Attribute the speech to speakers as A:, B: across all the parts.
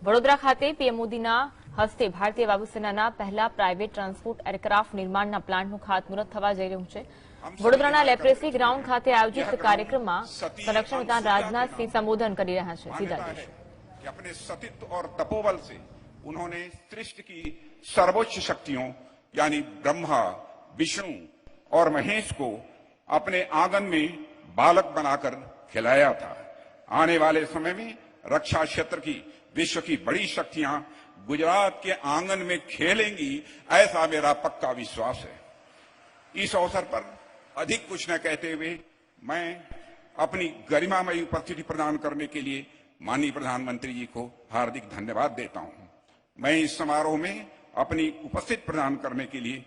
A: વડોદરા ખાતે પીએમ મોદીના હસ્તે ભારતીય વાયુસેનાના પહેલા પ્રાઇવેટ ટ્રાન્સપોર્ટ એરક્રાફ્ટ નિર્માણના પ્લાન્ટનું ખાતમુહૂર્ત થવા જઈ રહ્યું છે। વડોદરાના લેપ્રેસી ગ્રાઉન્ડ ખાતે આયોજિત કાર્યક્રમમાં સંરક્ષણ મંત્રી રાજનાથસિંહ સંબોધન કરી રહ્યા છે। સીધા
B: अपने सतीत्व और तपोबल से उन्होंने सृष्टि की सर्वोच्च शक्तियों यानी ब्रह्मा, विष्णु और महेश को अपने आंगन में बालक बनाकर खिलाया था। आने वाले समय में रक्षा क्षेत्र की विश्व की बड़ी शक्तियां गुजरात के आंगन में खेलेंगी, ऐसा मेरा पक्का विश्वास है। इस अवसर पर अधिक कुछ न कहते हुए मैं अपनी गरिमामयी उपस्थिति प्रदान करने के लिए माननीय प्रधानमंत्री जी को हार्दिक धन्यवाद देता हूं। मैं इस समारोह में अपनी उपस्थिति प्रदान करने के लिए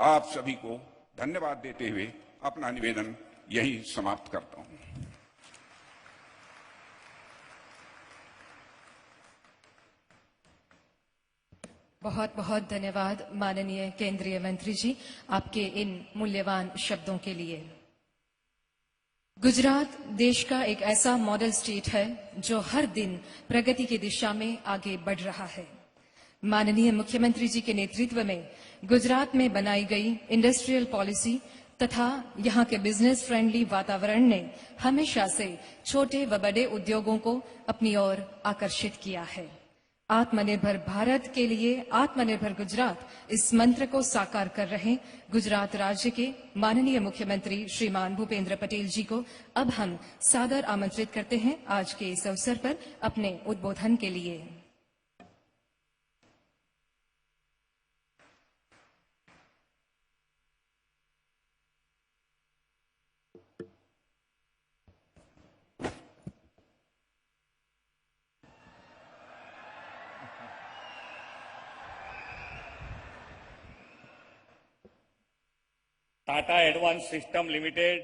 B: आप सभी को धन्यवाद देते हुए अपना निवेदन यहीं समाप्त करता हूं।
C: बहुत बहुत धन्यवाद माननीय केंद्रीय मंत्री जी, आपके इन मूल्यवान शब्दों के लिए। गुजरात देश का एक ऐसा मॉडल स्टेट है जो हर दिन प्रगति की दिशा में आगे बढ़ रहा है। माननीय मुख्यमंत्री जी के नेतृत्व में गुजरात में बनाई गई इंडस्ट्रियल पॉलिसी तथा यहाँ के बिजनेस फ्रेंडली वातावरण ने हमेशा से छोटे व बड़े उद्योगों को अपनी ओर आकर्षित किया है। आत्मनिर्भर भारत के लिए आत्मनिर्भर गुजरात इस मंत्र को साकार कर रहे गुजरात राज्य के माननीय मुख्यमंत्री श्रीमान भूपेंद्र पटेल जी को अब हम सादर आमंत्रित करते हैं आज के इस अवसर पर अपने उद्बोधन के लिए।
D: Tata advance system limited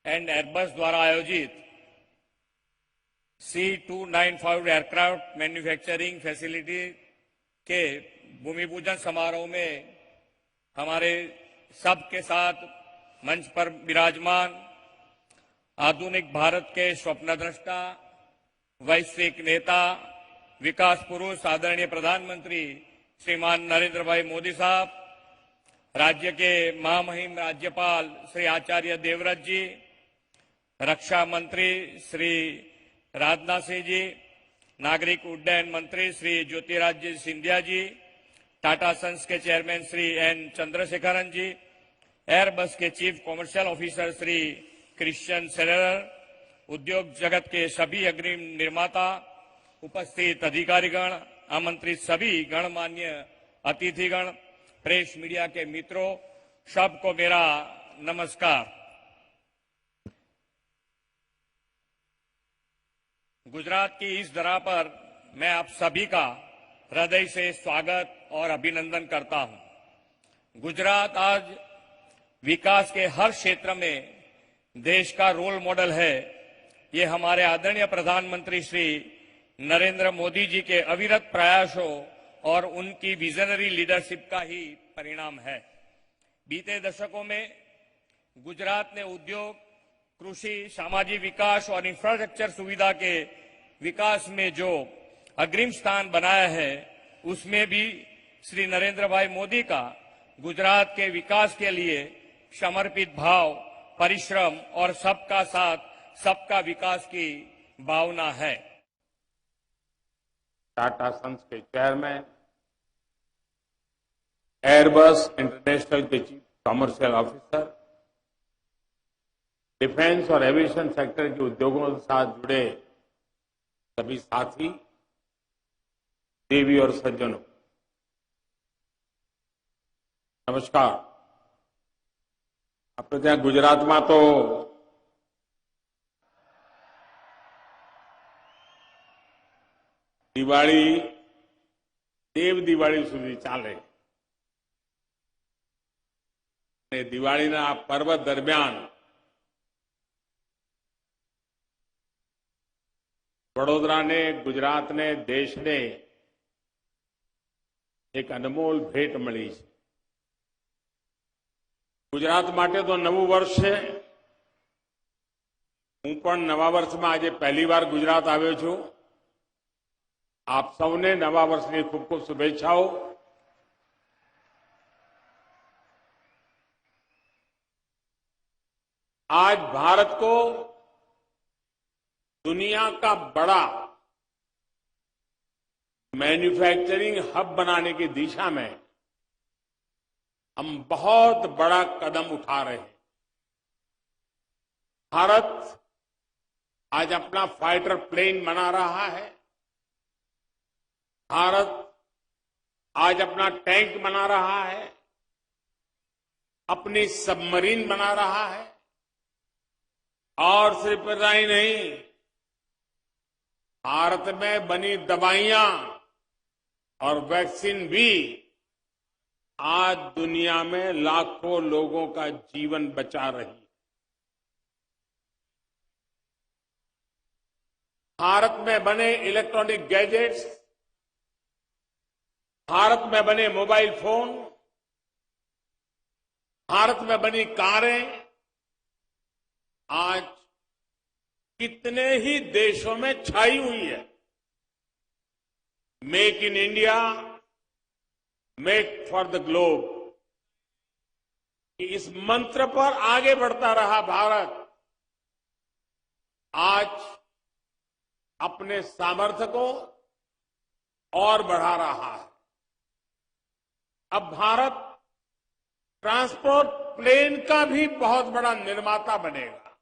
D: and Airbus द्वारा आयोजित C295 एयरक्राफ्ट मैन्युफैक्चरिंग फैसिलिटी के भूमि पूजन समारोह में हमारे सबके साथ मंच पर विराजमान आधुनिक भारत के स्वप्नद्रष्टा, वैश्विक नेता, विकास पुरुष आदरणीय प्रधानमंत्री श्रीमान नरेंद्र भाई मोदी साहब, राज्य के महामहिम राज्यपाल श्री आचार्य देवव्रत जी, रक्षा मंत्री श्री राजनाथ सिंह जी, नागरिक उड्डयन मंत्री श्री ज्योतिरादित्य सिंधिया जी, टाटा सन्स के चेयरमैन श्री एन चंद्रशेखरन जी, एयरबस के chief commercial officer Shri Christian seller, उद्योग जगत के सभी अग्रिम निर्माता, उपस्थित अधिकारीगण, आमंत्रित सभी गणमान्य अतिथिगण, प्रेस मीडिया के मित्रों, सबको मेरा नमस्कार। गुजरात की इस धरा पर मैं आप सभी का हृदय से स्वागत और अभिनंदन करता हूं। गुजरात आज विकास के हर क्षेत्र में देश का रोल मॉडल है। ये हमारे आदरणीय प्रधानमंत्री श्री नरेंद्र मोदी जी के अविरत प्रयासों और उनकी विजनरी लीडरशिप का ही परिणाम है। बीते दशकों में गुजरात ने उद्योग, कृषि, सामाजिक विकास और इंफ्रास्ट्रक्चर सुविधा के विकास में जो अग्रिम स्थान बनाया है, उसमें भी श्री नरेंद्र भाई मोदी का गुजरात के विकास के लिए समर्पित भाव, परिश्रम और सबका साथ, सबका विकास की भावना है।
E: टाटा सन्स के चेयरमैन, एयरबस इंटरनेशनल के चीफ कॉमर्शियल ऑफिसर, डिफेंस और एविएशन सेक्टर के उद्योगों के साथ जुड़े सभी साथी, देवी और सज्जनों, नमस्कार। આપણે ત્યાં ગુજરાતમાં તો દિવાળી દેવ દિવાળી સુધી ચાલે અને દિવાળીના આ પર્વ દરમિયાન વડોદરાને, ગુજરાતને, દેશને એક અનમોલ ભેટ મળી છે। गुजरात માટે તો નવું વર્ષ છે। હું પણ નવા વર્ષમાં આજે પહેલી વાર ગુજરાત આવ્યો છું। आप सबने नवा वर्ष की खूब खूब शुभेच्छाओं। आज भारत को दुनिया का बड़ा मैन्युफैक्चरिंग हब बनाने की दिशा में हम बहुत बड़ा कदम उठा रहे हैं। भारत आज अपना फाइटर प्लेन बना रहा है। भारत आज अपना टैंक बना रहा है, अपनी सबमरीन बना रहा है, और सिर्फ इतना ही नहीं, भारत में बनी दवाइयां और वैक्सीन भी आज दुनिया में लाखों लोगों का जीवन बचा रही है। भारत में बने इलेक्ट्रॉनिक गैजेट्स, भारत में बने मोबाइल फोन, भारत में बनी कारें आज कितने ही देशों में छाई हुई है। Make in India, make for the globe, इस मंत्र पर आगे बढ़ता रहा भारत आज अपने सामर्थ्य को और बढ़ा रहा है। अब भारत ट्रांसपोर्ट प्लेन का भी बहुत बड़ा निर्माता बनेगा।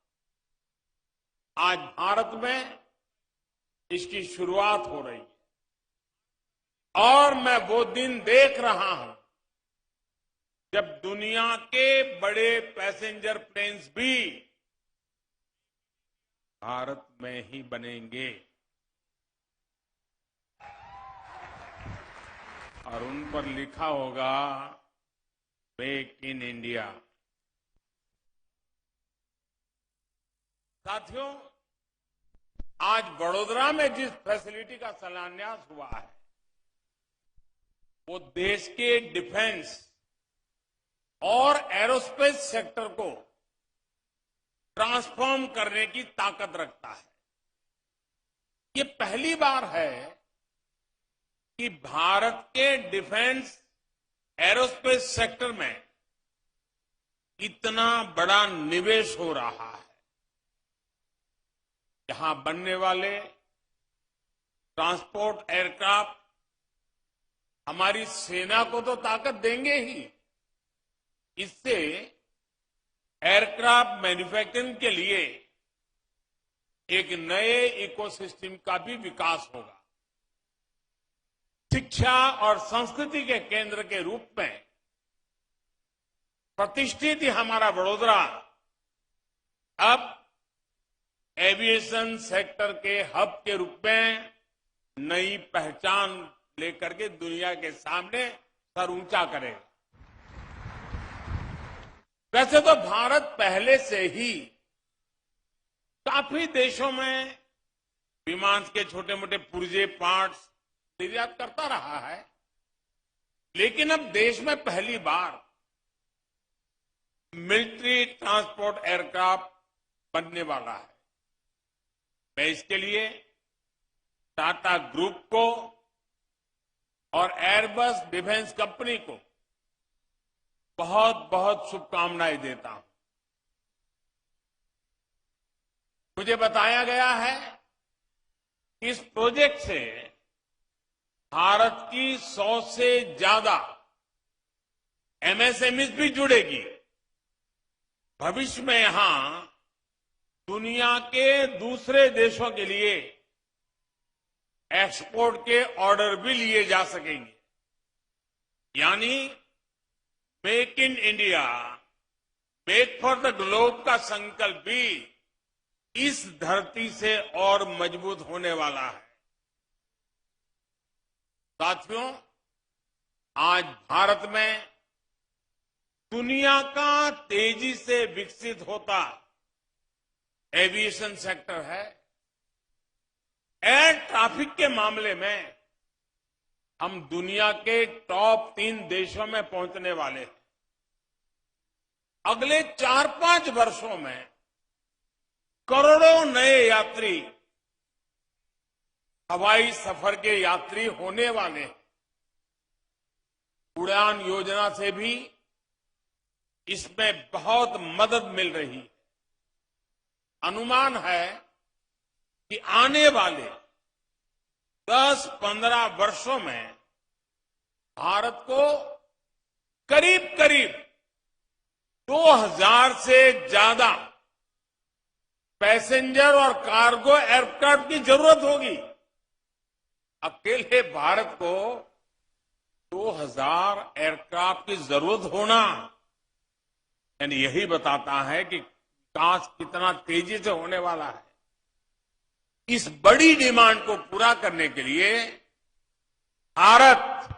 E: आज भारत में इसकी शुरुआत हो रही है और मैं वो दिन देख रहा हूं जब दुनिया के बड़े पैसेंजर प्लेन्स भी भारत में ही बनेंगे और उन पर लिखा होगा मेक इन इंडिया। साथियों, आज वडोदरा में जिस फैसिलिटी का शिलान्यास हुआ है वो देश के डिफेंस और एरोस्पेस सेक्टर को ट्रांसफॉर्म करने की ताकत रखता है। ये पहली बार है कि भारत के डिफेंस एरोस्पेस सेक्टर में इतना बड़ा निवेश हो रहा है। यहां बनने वाले ट्रांसपोर्ट एयरक्राफ्ट हमारी सेना को तो ताकत देंगे ही, इससे एयरक्राफ्ट मैन्युफैक्चरिंग के लिए एक नए इकोसिस्टम का भी विकास होगा। शिक्षा और संस्कृति के केंद्र के रूप में प्रतिष्ठित हमारा वडोदरा अब एविएशन सेक्टर के हब के रूप में नई पहचान लेकर के दुनिया के सामने सर ऊंचा करेगा। वैसे तो भारत पहले से ही काफी देशों में विमान के छोटे मोटे पुर्जे पार्ट्स निर्यात करता रहा है, लेकिन अब देश में पहली बार मिलिट्री ट्रांसपोर्ट एयरक्राफ्ट बनने वाला है। मैं इसके लिए टाटा ग्रुप को और एयरबस डिफेंस कंपनी को बहुत बहुत शुभकामनाएं देता हूं। मुझे बताया गया है कि इस प्रोजेक्ट से भारत की 100 से ज्यादा एमएसएमईज भी जुड़ेगी। भविष्य में यहां दुनिया के दूसरे देशों के लिए एक्सपोर्ट के ऑर्डर भी लिए जा सकेंगे। यानी make in India, make for the globe का संकल्प भी इस धरती से और मजबूत होने वाला है। साथियों, आज भारत में दुनिया का तेजी से विकसित होता एविएशन सेक्टर है। एयर ट्रैफिक के मामले में हम दुनिया के टॉप 3 देशों में पहुंचने वाले हैं। अगले 4-5 वर्षों में करोड़ों नए यात्री हवाई सफर के यात्री होने वाले हैं। उड़ान योजना से भी इसमें बहुत मदद मिल रही है। अनुमान है कि आने वाले 10-15 वर्षों में भारत को करीब करीब 2000 से ज्यादा पैसेंजर और कार्गो एयरक्राफ्ट की जरूरत होगी। अकेले भारत को 2000 एयरक्राफ्ट की जरूरत होना यानी यही बताता है कि विकास कितना तेजी से होने वाला है। इस बड़ी डिमांड को पूरा करने के लिए भारत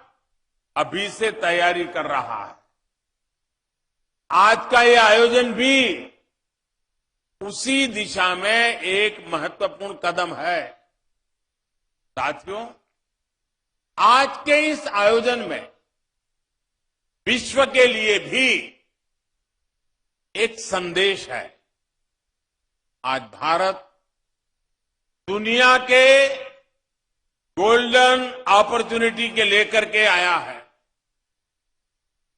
E: अभी से तैयारी कर रहा है। आज का यह आयोजन भी उसी दिशा में एक महत्वपूर्ण कदम है। साथियों, आज के इस आयोजन में विश्व के लिए भी एक संदेश है। आज भारत दुनिया के गोल्डन अपॉर्चुनिटी के लेकर के आया है।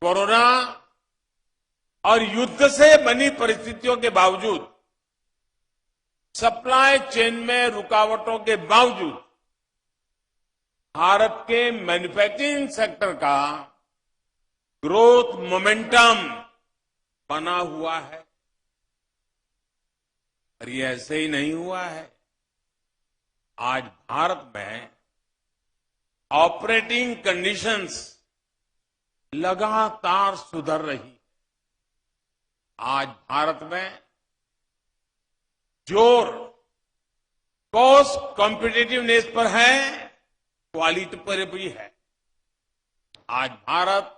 E: कोरोना और युद्ध से बनी परिस्थितियों के बावजूद, सप्लाई चेन में रुकावटों के बावजूद भारत के मैन्युफैक्चरिंग सेक्टर का ग्रोथ मोमेंटम बना हुआ है। और ये ऐसे ही नहीं हुआ है। आज भारत में ऑपरेटिंग कंडीशंस लगातार सुधर रही। आज भारत में जोर कॉस्ट कॉम्पिटिटिवनेस पर है, क्वालिटी पर भी है। आज भारत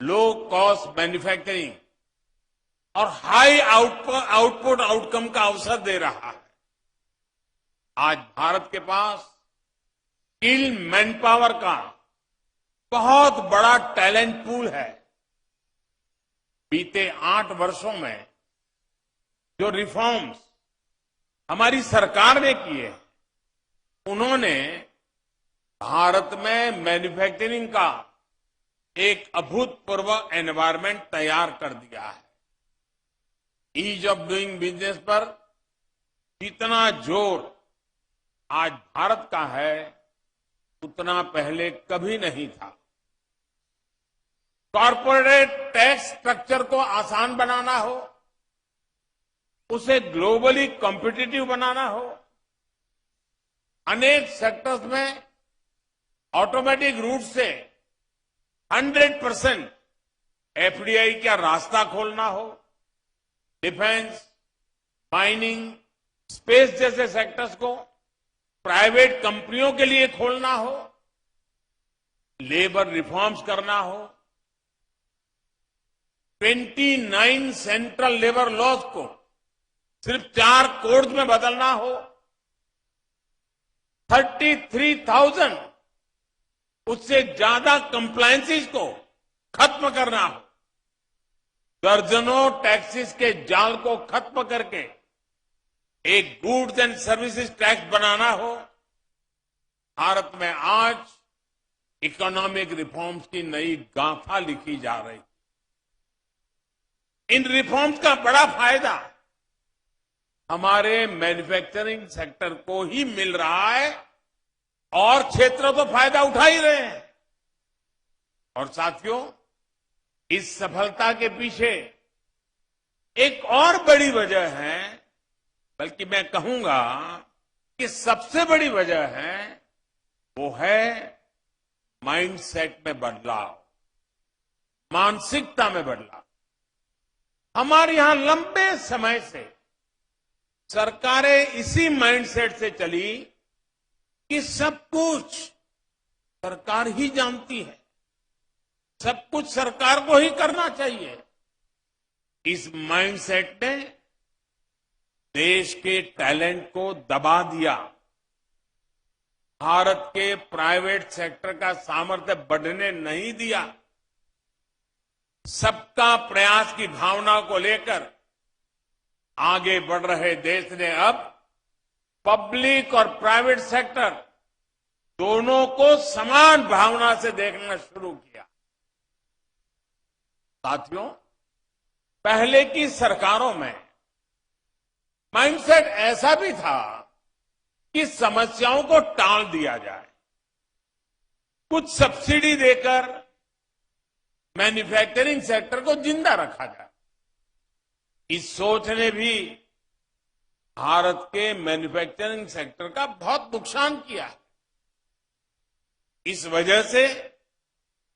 E: लो कॉस्ट मैन्युफैक्चरिंग और हाई आउटपुट आउटकम का अवसर दे रहा है। आज भारत के पास स्किल मैन पावर का बहुत बड़ा टैलेंट पूल है। बीते 8 वर्षों में जो रिफॉर्म्स हमारी सरकार ने किए, उन्होंने भारत में मैन्युफैक्चरिंग का एक अभूतपूर्व एनवायरमेंट तैयार कर दिया है। ईज ऑफ डूइंग बिजनेस पर जितना जोर आज भारत का है, उतना पहले कभी नहीं था। कॉर्पोरेट टैक्स स्ट्रक्चर को आसान बनाना हो, उसे ग्लोबली कॉम्पिटिटिव बनाना हो, अनेक सेक्टर्स में ऑटोमेटिक रूट से 100% एफडीआई का रास्ता खोलना हो, डिफेंस, माइनिंग, स्पेस जैसे सेक्टर्स को प्राइवेट कंपनियों के लिए खोलना हो, लेबर रिफॉर्म्स करना हो, 29 सेंट्रल लेबर लॉज को सिर्फ 4 कोड्स में बदलना हो, 33,000 उससे ज्यादा कंप्लायंसेस को खत्म करना हो, दर्जनों टैक्सेस के जाल को खत्म करके एक गुड्स एंड सर्विसेज टैक्स बनाना हो। भारत में आज इकोनॉमिक रिफॉर्म्स की नई गाथा लिखी जा रही। इन रिफॉर्म्स का बड़ा फायदा हमारे मैन्युफैक्चरिंग सेक्टर को ही मिल रहा है और क्षेत्र तो फायदा उठा ही रहे हैं। और साथियों, इस सफलता के पीछे एक और बड़ी वजह है, बल्कि मैं कहूंगा कि सबसे बड़ी वजह है, वो है माइंडसेट में बदलाव, मानसिकता में बदलाव। हमारे यहां लंबे समय से सरकारें इसी माइंडसेट से चली कि सब कुछ सरकार ही जानती है, सब कुछ सरकार को ही करना चाहिए। इस माइंडसेट ने देश के टैलेंट को दबा दिया, भारत के प्राइवेट सेक्टर का सामर्थ्य बढ़ने नहीं दिया। सबका प्रयास की भावना को लेकर आगे बढ़ रहे देश ने अब पब्लिक और प्राइवेट सेक्टर दोनों को समान भावना से देखना शुरू किया। साथियों, पहले की सरकारों में माइंडसेट ऐसा भी था कि समस्याओं को टाल दिया जाए, कुछ सब्सिडी देकर मैन्युफैक्चरिंग सेक्टर को जिंदा रखा जाए। इस सोच ने भी भारत के मैन्युफैक्चरिंग सेक्टर का बहुत नुकसान किया है। इस वजह से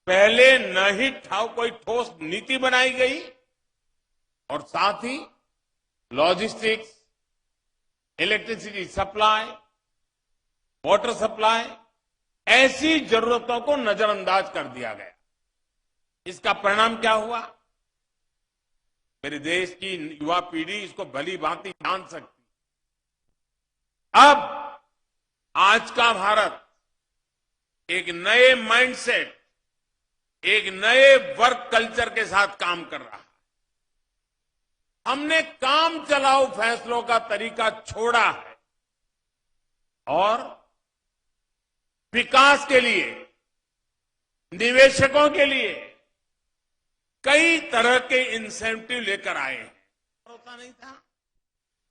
E: पहले न ही कोई ठोस नीति बनाई गई और साथ ही logistics, electricity supply, water supply, ऐसी जरूरतों को नजरअंदाज कर दिया गया। इसका परिणाम क्या हुआ? मेरे देश की युवा पीढ़ी इसको भली भांति जान सकती। अब आज का भारत एक नए माइंडसेट, एक नए वर्क कल्चर के साथ काम कर रहा है। हमने काम चलाओ फैसलों का तरीका छोड़ा है और विकास के लिए, निवेशकों के लिए कई तरह के इंसेंटिव लेकर आए हैं। होता नहीं था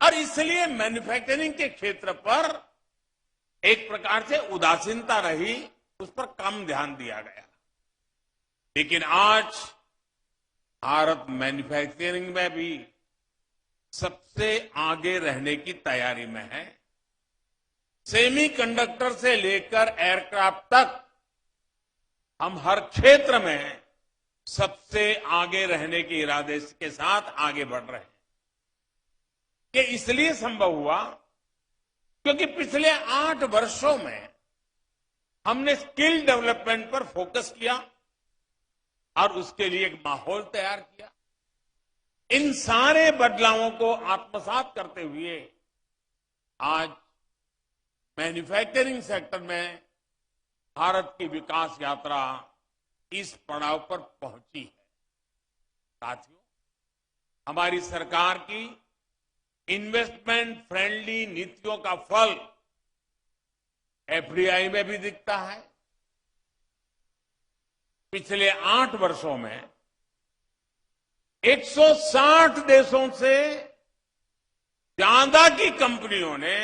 E: और इसलिए मैन्युफैक्चरिंग के क्षेत्र पर एक प्रकार से उदासीनता रही, उस पर कम ध्यान दिया गया। लेकिन आज भारत मैन्युफैक्चरिंग में भी सबसे आगे रहने की तैयारी में है। सेमीकंडक्टर से लेकर एयरक्राफ्ट तक हम हर क्षेत्र में सबसे आगे रहने के इरादे के साथ आगे बढ़ रहे हैं। ये इसलिए संभव हुआ क्योंकि पिछले 8 वर्षों में हमने स्किल डेवलपमेंट पर फोकस किया और उसके लिए एक माहौल तैयार किया। इन सारे बदलावों को आत्मसात करते हुए आज मैन्युफैक्चरिंग सेक्टर में भारत की विकास यात्रा इस पड़ाव पर पहुंची है। साथियों, हमारी सरकार की इन्वेस्टमेंट फ्रेंडली नीतियों का फल एफडीआई में भी दिखता है। पिछले 8 वर्षों में 160 देशों से ज्यादा की कंपनियों ने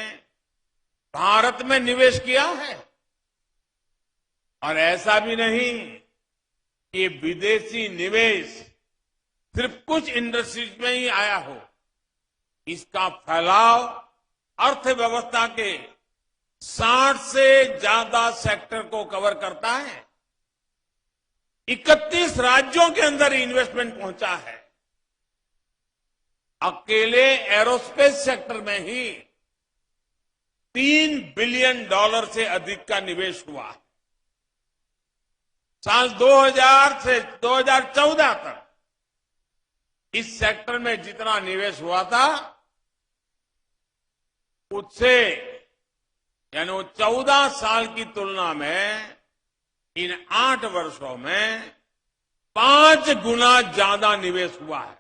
E: भारत में निवेश किया है। और ऐसा भी नहीं कि विदेशी निवेश सिर्फ कुछ इंडस्ट्रीज में ही आया हो। इसका फैलाव अर्थव्यवस्था के 60 से ज्यादा सेक्टर को कवर करता है। 31 राज्यों के अंदर इन्वेस्टमेंट पहुंचा है। अकेले एरोस्पेस सेक्टर में ही $3 बिलियन से अधिक का निवेश हुआ। साल 2000 से 2014 तक इस सेक्टर में जितना निवेश हुआ था उससे यानी वो 14 साल की तुलना में इन 8 वर्षों में 5 गुना ज्यादा निवेश हुआ है।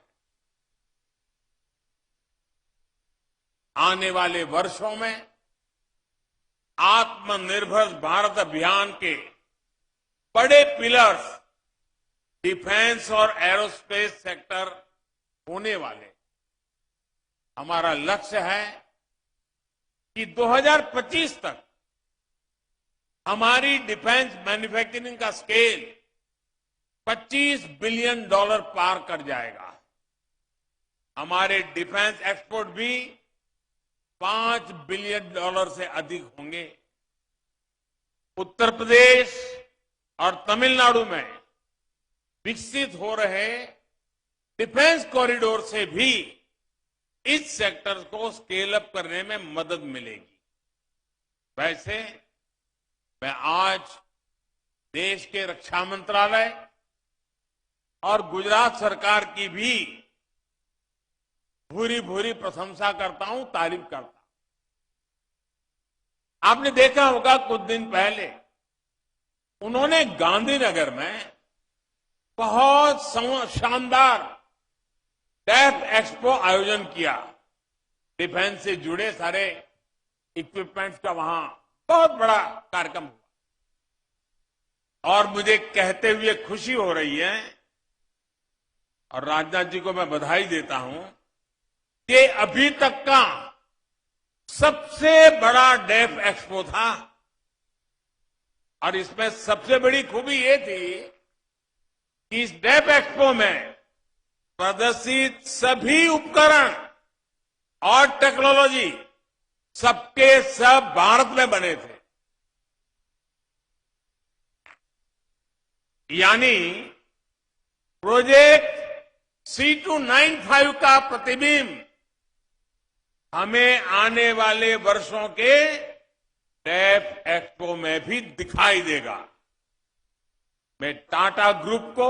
E: आने वाले वर्षों में आत्मनिर्भर भारत अभियान के बड़े पिलर्स डिफेंस और एरोस्पेस सेक्टर होने वाले। हमारा लक्ष्य है कि 2025 तक हमारी डिफेंस मैन्युफैक्चरिंग का स्केल $25 बिलियन पार कर जाएगा। हमारे डिफेंस एक्सपोर्ट भी $5 बिलियन से अधिक होंगे। उत्तर प्रदेश और तमिलनाडु में विकसित हो रहे डिफेंस कॉरिडोर से भी इस सेक्टर को स्केल अप करने में मदद मिलेगी। वैसे मैं आज देश के रक्षा मंत्रालय और गुजरात सरकार की भी भूरी भूरी प्रशंसा करता हूं, तारीफ करता हूं। आपने देखा होगा कुछ दिन पहले उन्होंने गांधीनगर में बहुत शानदार डेफ एक्सपो आयोजन किया। डिफेंस से जुड़े सारे इक्विपमेंट्स का वहां बहुत बड़ा कार्यक्रम हुआ। और मुझे कहते हुए खुशी हो रही है और राजनाथ जी को मैं बधाई देता हूं कि अभी तक का सबसे बड़ा डेफ एक्सपो था और इसमें सबसे बड़ी खूबी ये थी कि इस डेफ एक्सपो में प्रदर्शित सभी उपकरण और टेक्नोलॉजी सबके सब भारत में बने थे। यानी प्रोजेक्ट C295 का प्रतिबिंब हमें आने वाले वर्षों के डेफ एक्सपो में भी दिखाई देगा। मैं टाटा ग्रुप को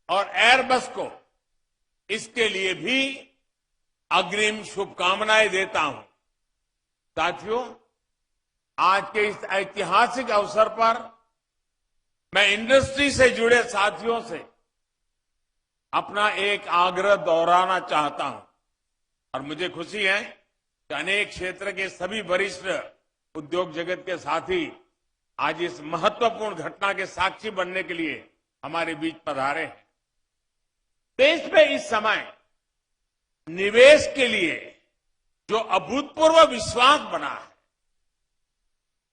E: और एयरबस को इसके लिए भी अग्रिम शुभकामनाएं देता हूं। साथियों, आज के इस ऐतिहासिक अवसर पर मैं इंडस्ट्री से जुड़े साथियों से अपना एक आग्रह दोहराना चाहता हूं और मुझे खुशी है कि अनेक क्षेत्र के सभी वरिष्ठ उद्योग जगत के साथी आज इस महत्वपूर्ण घटना के साक्षी बनने के लिए हमारे बीच पधारे हैं। देश में इस समय निवेश के लिए जो अभूतपूर्व विश्वास बना है,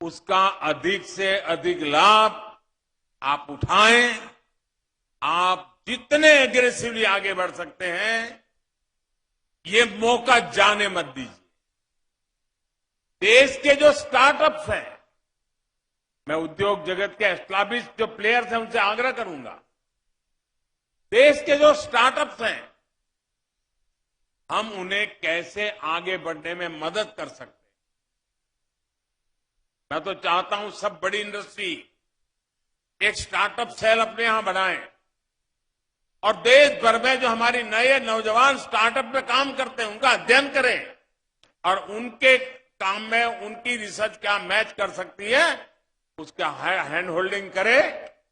E: उसका अधिक से अधिक लाभ आप उठाएं। आप जितने एग्रेसिवली आगे बढ़ सकते हैं, ये मौका जाने मत दीजिए। देश के जो स्टार्टअप्स हैं, मैं उद्योग जगत के एस्टैब्लिश्ड जो प्लेयर्स हैं उनसे आग्रह करूंगा, देश के जो स्टार्टअप्स हैं, हम उन्हें कैसे आगे बढ़ने में मदद कर सकते हैं। मैं तो चाहता हूं सब बड़ी इंडस्ट्री एक स्टार्टअप सेल अपने यहां बनाएं और देश भर में जो हमारी नए नौजवान स्टार्टअप में काम करते हैं उनका अध्ययन करें और उनके काम में उनकी रिसर्च क्या मैच कर सकती है उसका हैंड होल्डिंग करें।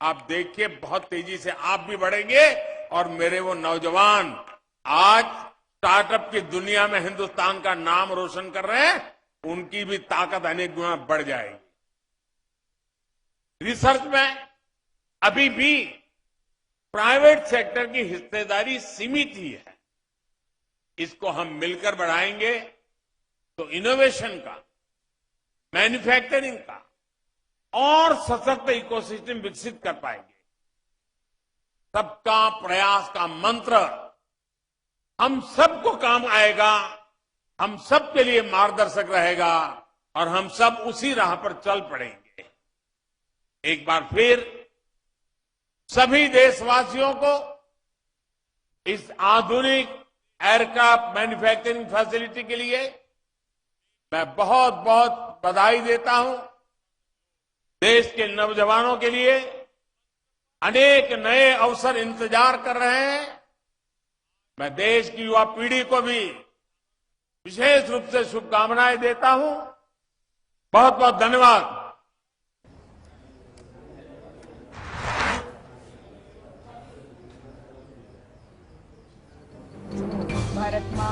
E: आप देखिए बहुत तेजी से आप भी बढ़ेंगे और मेरे वो नौजवान आज स्टार्टअप की दुनिया में हिंदुस्तान का नाम रोशन कर रहे हैं, उनकी भी ताकत अनेक गुना बढ़ जाएगी। रिसर्च में अभी भी प्राइवेट सेक्टर की हिस्सेदारी सीमित ही है। इसको हम मिलकर बढ़ाएंगे तो इनोवेशन का, मैन्युफैक्चरिंग का और सशक्त इकोसिस्टम विकसित कर पाएंगे। सबका प्रयास का मंत्र हम सबको काम आएगा, हम सबके लिए मार्गदर्शक रहेगा और हम सब उसी राह पर चल पड़ेंगे। एक बार फिर सभी देशवासियों को इस आधुनिक एयरक्राफ्ट मैन्युफैक्चरिंग फैसिलिटी के लिए मैं बहुत बहुत बधाई देता हूं। देश के नौजवानों के लिए अनेक नए अवसर इंतजार कर रहे हैं। मैं देश की युवा पीढ़ी को भी विशेष रूप से शुभकामनाएं देता हूं। बहुत बहुत धन्यवाद।
A: ભારતમાં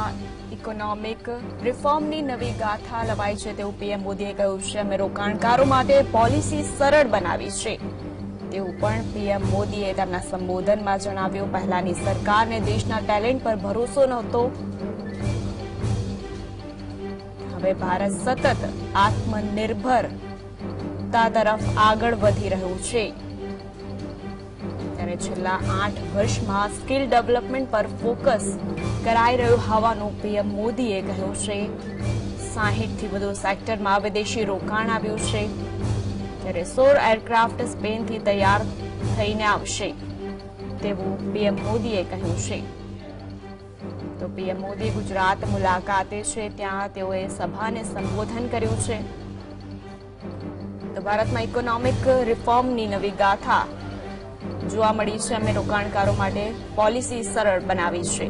A: ઇકોનોમિક રિફોર્મની નવી ગાથા લવાઈ છે તેવું પીએમ મોદીએ કહ્યું છે। અમે રોકાણકારો માટે પોલિસી સરળ બનાવી છે તેવું પણ પીએમ મોદીએ તેમના સંબોધનમાં જણાવ્યું। પહેલાની સરકારને દેશના ટેલેન્ટ પર ભરોસો નહોતો, હવે ભારત સતત આત્મનિર્ભરતા તરફ આગળ વધી રહ્યું છે। ત્યારે છેલ્લા 8 વર્ષમાં સ્કિલ ડેવલપમેન્ટ પર ફોકસ કરાઈ રહ્યું હોવાનું પીએમ મોદીએ કહ્યું છે। 60થી વધુ સેક્ટરમાં વિદેશી રોકાણ આવ્યું છે। ત્યારે સૌર એરક્રાફ્ટ સ્પેનથી તૈયાર થઈને આવશે તેવું પીએમ મોદીએ કહ્યું છે। તો પીએમ મોદી ગુજરાત મુલાકાતે છે, ત્યાં તેઓએ સભાને સંબોધન કર્યું છે। તો ભારતમાં ઇકોનોમિક રિફોર્મની નવી ગાથા જોવા મળી છે। અમે રોકાણકારો માટે પોલિસી સરળ બનાવી છે।